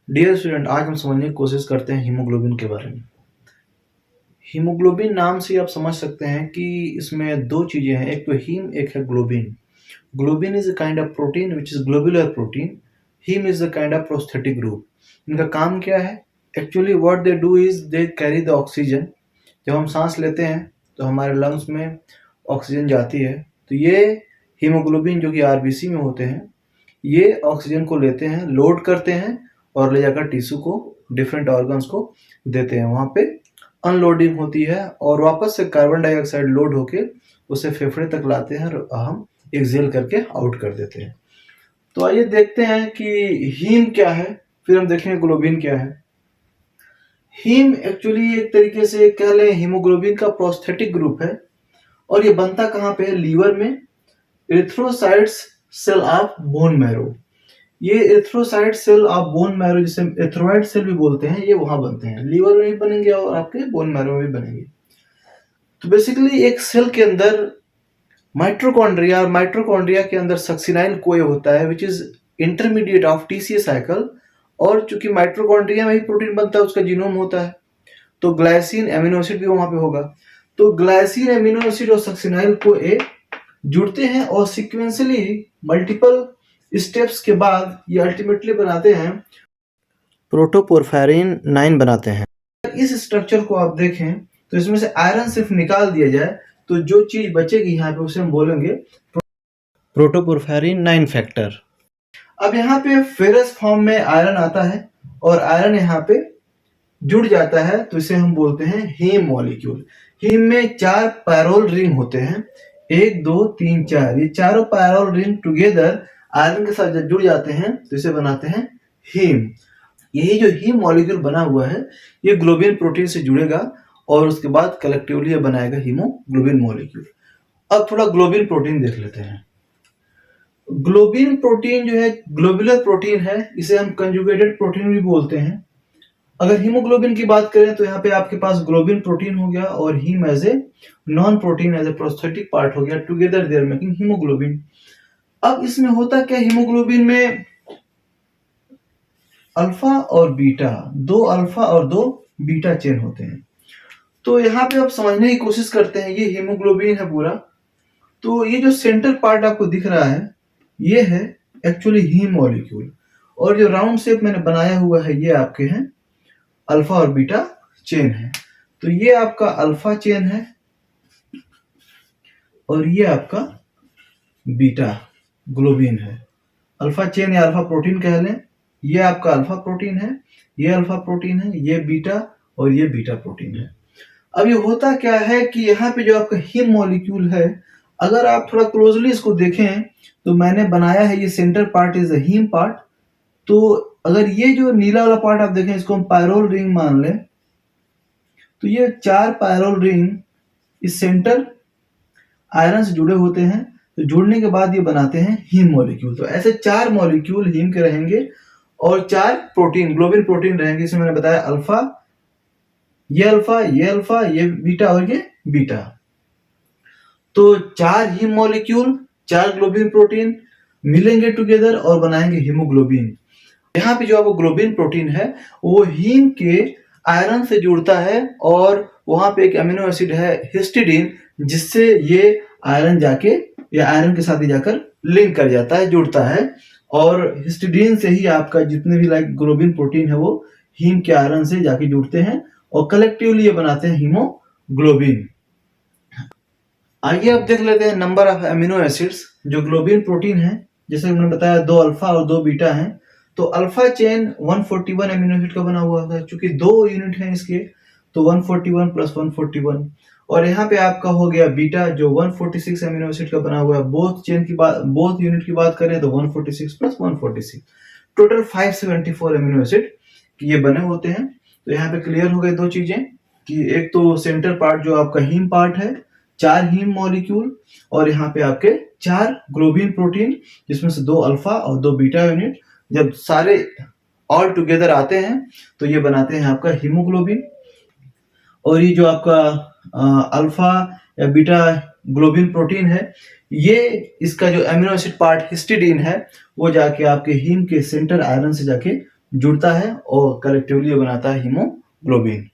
Dear student, आज हम समझने की कोशिश करते हैं हीमोग्लोबिन के बारे में। हीमोग्लोबिन नाम से आप समझ सकते हैं कि इसमें दो चीज़ें हैं, एक तो हीम, एक है globin. Globin is a kind of protein which is globular protein. Heme is a kind of prosthetic group. इनका काम क्या है? Actually what they do is they carry the oxygen. जब हम सांस लेते हैं तो हमारे लंग्स में ऑक्सीजन जाती है, तो ये हीमोग्लोबिन जो कि आरबीसी में होते हैं, ये ऑक्सीजन को लेते हैं, लोड करते हैं और ले जाकर टिश्यू को, डिफरेंट ऑर्गन्स को देते हैं। वहाँ पे अनलोडिंग होती है और वापस से कार्बन डाइऑक्साइड लोड होके उसे फेफड़े तक लाते हैं और हम एक्सहेल करके आउट कर देते हैं। तो आइए देखते हैं कि हीम क्या है, फिर हम देखेंगे ग्लोबिन क्या है। हीम एक्चुअली एक तरीके से कह लें हीमोग्लोबिन का प्रोस्थेटिक ग्रुप है और ये बनता कहाँ पे है? लीवर में erythrocytes cell of bone marrow. ये erythrocyte cell of bone marrow, जिसे एरिथ्रोइड सेल भी बोलते हैं, ये वहां बनते हैं, लीवर में भी बनेंगे और आपके बोन मैरो में भी बनेंगे। तो बेसिकली एक सेल के अंदर माइटोकॉन्ड्रिया, और माइटोकॉन्ड्रिया के अंदर सक्सिनाइल कोए होता है which is intermediate of TCA cycle. और चूंकि माइटोकॉन्ड्रिया में ही प्रोटीन बनता है, उसका जीनोम होता है, तो ग्लाइसिन एमिनो एसिड भी वहां पे होगा। तो ग्लाइसिन एमिनो एसिड और सक्सिनाइल कोए जुड़ते हैं और सिक्वेंसली मल्टीपल स्टेप्स के बाद ये अल्टीमेटली बनाते हैं प्रोटोपोरफायरिन 9 बनाते हैं। इस स्ट्रक्चर को आप देखें तो इसमें से आयरन सिर्फ निकाल दिया जाए तो जो चीज बचेगी यहाँ पे उसे हम बोलेंगे प्रोटोपोरफायरिन 9 फैक्टर। अब यहाँ पे फेरस फॉर्म में आयरन आता है और आयरन यहाँ पे जुड़ जाता है, तो इसे हम बोलते हैं हीम मॉलिक्यूल। हीम में 4 पैरोल रिंग होते हैं, 1 2 3 4। ये चारों पैरोल रिंग टुगेदर आयरन के साथ जब जुड़ जाते हैं तो इसे बनाते हैं हीम। यही जो हीम मॉलिक्यूल बना हुआ है, ये ग्लोबिन प्रोटीन से जुड़ेगा और उसके बाद कलेक्टिवली ये बनाएगा हीमोग्लोबिन मॉलिक्यूल। अब थोड़ा ग्लोबिन प्रोटीन देख लेते हैं। ग्लोबिन प्रोटीन जो है ग्लोबुलर प्रोटीन है, इसे हम कंजुगेटेड प्रोटीन भी बोलते हैं। अगर हीमोग्लोबिन की बात करें तो यहाँ पे आपके पास ग्लोबिन प्रोटीन हो गया और heme as a non protein, as a prosthetic part हो गया। Together they are making hemoglobin. अब इसमें होता क्या, हीमोग्लोबिन में अल्फा और बीटा, 2 अल्फा और 2 बीटा चेन होते हैं। तो यहाँ पे आप समझने की कोशिश करते हैं, ये हीमोग्लोबिन है पूरा। तो ये जो सेंटर पार्ट आपको दिख रहा है, ये है एक्चुअली हीम मॉलिक्यूल, और जो राउंड शेप मैंने बनाया हुआ है ये आपके हैं अल्फा और बीटा चेन है। तो ये आपका अल्फा चेन है और ये आपका बीटा ग्लोबिन है। अल्फा चेन या अल्फा प्रोटीन कह लें, ये आपका अल्फा प्रोटीन है, ये अल्फा प्रोटीन है, ये बीटा और ये बीटा प्रोटीन है। अब ये होता क्या है कि यहाँ पे जो आपका हीम मॉलिक्यूल है, अगर आप थोड़ा क्लोजली इसको देखें तो मैंने बनाया है, ये centre part is the heme part. तो अगर ये जो नीला वाला पार्ट आप देखें, इसको हम पायरोल रिंग मान लें, तो ये 4 पायरोल रिंग इस सेंटर आयरन से जुड़े होते हैं। तो जुड़ने के बाद ये बनाते हैं हीम मॉलिक्यूल। तो ऐसे 4 मॉलिक्यूल हीम के रहेंगे और 4 प्रोटीन ग्लोबिन प्रोटीन रहेंगे। इसमें मैंने बताया अल्फा, ये बीटा और ये बीटा। तो 4 हीम मॉलिक्यूल, 4 ग्लोबिन प्रोटीन मिलेंगे टुगेदर और बनाएंगे हीमोग्लोबिन। यहाँ पे जो आपको ग्लोबिन प्रोटीन है वो हीम के आयरन से जुड़ता है और वहां पे एक अमीनो एसिड है हिस्टिडीन, जिससे ये आयरन जाके या आयरन के साथ ही जाकर लिंक कर जाता है, जुड़ता है। और हिस्टिडीन से ही आपका जितने भी लाइक ग्लोबिन प्रोटीन है वो हीम के आयरन से जाके जुड़ते हैं और कलेक्टिवली ये बनाते हैं हीमोग्लोबिन। आइए अब देख लेते हैं नंबर ऑफ अमीनो एसिड्स जो ग्लोबिन प्रोटीन है। जैसे मैंने बताया 2 अल्फा और 2 बीटा हैं। तो अल्फा चेन 141 अमीनो एसिड का बना हुआ है, चूंकि 2 यूनिट हैं इसके, तो 141 प्लस 141। और यहाँ पे आपका हो गया बीटा जो 146 अमीनो एसिड का बना हुआ है। बोथ यूनिट की बात करें तो 146 प्लस 146, टोटल 574 अमीनो एसिड ये बने होते हैं। तो यहाँ पे क्लियर हो गए 2 चीजें कि एक तो सेंटर पार्ट जो आपका हीम पार्ट है, 4 हीम मॉलिक्यूल, और यहाँ पे आपके 4 ग्लोबिन प्रोटीन, जिसमें से 2 अल्फा और 2 बीटा यूनिट जब सारे ऑल टुगेदर आते हैं तो ये बनाते हैं आपका हीमोग्लोबिन। और ये जो आपका अल्फा या बीटा ग्लोबिन प्रोटीन है, ये इसका जो अमीनो एसिड पार्ट हिस्टिडीन है वो जाके आपके हीम के सेंटर आयरन से जाके जुड़ता है और कलेक्टिवली बनाता है हीमोग्लोबिन।